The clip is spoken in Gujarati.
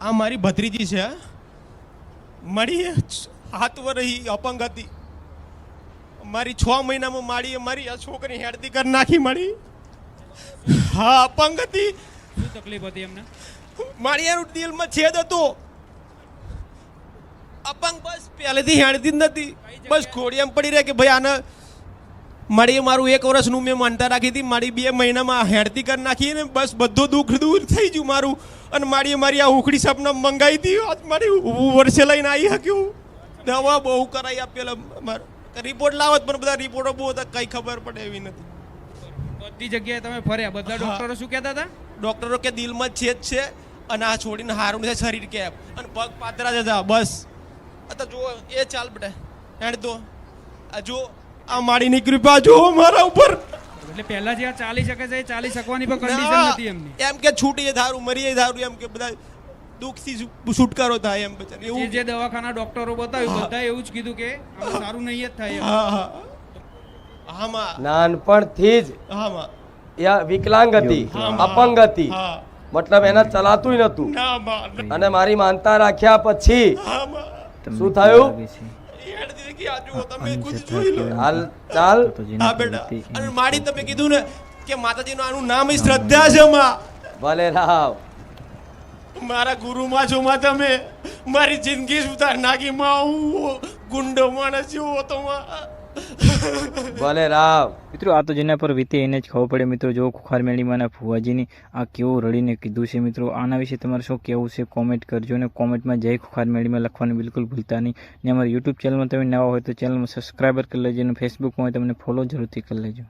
આ મારી ભત્રીજી છે મારી 7 વર્ષ અપંગ હતી મારી 6 મહિનામાં મારી આ છોકરી હેડતી કરી નાખી મારી હા અપંગ હતી શું તકલીફ હતી એમને મારી એનું દિલમાં છેદ હતો અપંગ બસ પહેલેથી હેડતી જ નથી બસ ખોડી એમ પડી રહે કે ભાઈ આને મારી મારું 1 વર્ષનું મેં માનતા રાખી હતી મારી 2 મહિનામાં હેડતી કરી નાખી ને બસ બધું દુઃખ દૂર થઈ ગયું મારું અને મારી આ ઉખડી સપના મંગાવી હતી આજ મારી વર્ષે લઈને આવી શક્યું દવા બહુ કરાઈ આપેલા રિપોર્ટ લાવત પણ બધા રિપોર્ટો બહુ હતા કઈ ખબર પડે એવી નથી બધી જગ્યાએ તમે ફર્યા બધા ડોક્ટરો શું કહેતા હતા ડોક્ટરો કે દિલમાં છેદ છે અને આ છોડીને હારું છે શરીર કેપ અને પગ પાતરા જતા બસ અત્યારે જો એ ચાલ બેટા હેડ દો આ જો આ માડીની કૃપા જો મારા ઉપર એટલે પહેલા જે ચાલી શકે છે એ ચાલી શકવાની પણ કન્ડિશન નથી એમની એમ કે છૂટી ધારું મરી ધારું એમ કે બધા દુઃખથી છુટકારો થાય એમ બચારે એવું જે દવાખાના ડોક્ટરો બતાવ્યું બધા એવું જ કીધું કે આમાં સારું નહીં જ થાય હા હા હા માં નાનપણથી જ હા માં વિકલાંગ હતી અપંગ હતી હા મતલબ એને ચલાતું નતું ના માં અને મારી માનતા રાખ્યા પછી હા માં શું થયું હેડ દીધી કે આ જુઓ તમે ખુદ જોઈ લો હાલ ચાલ હા બેટા અને માડી તમે કીધું ને કે માતાજીનું આનું નામ શ્રદ્ધા છે માં ભલે રાવ મારા ગુરુમાં છો માં તમે મારી જિંદગી સુધાર નાખી માં હું ગુંડો માણસ જેવો હતો માં ભલે રાવ મિત્રો આ તો જેના પર વીતે એને જ ખબર પડે મિત્રો જો ખુખાર મેળીમાંના ફુવાજીની આ કેવું રડીને કીધું છે મિત્રો આના વિશે તમારે શું કહેવું છે કોમેન્ટ કરજો અને કોમેન્ટમાં જય ખુખાર મેળીમાં લખવાનું બિલકુલ ભૂલતા નહીં ને અમારા યુટ્યુબ ચેનલમાં તમે નવા હોય તો ચેનલમાં સબસ્ક્રાઈબર કરી લેજો અને ફેસબુકમાં હોય તમને ફોલો જરૂરથી કરી લેજો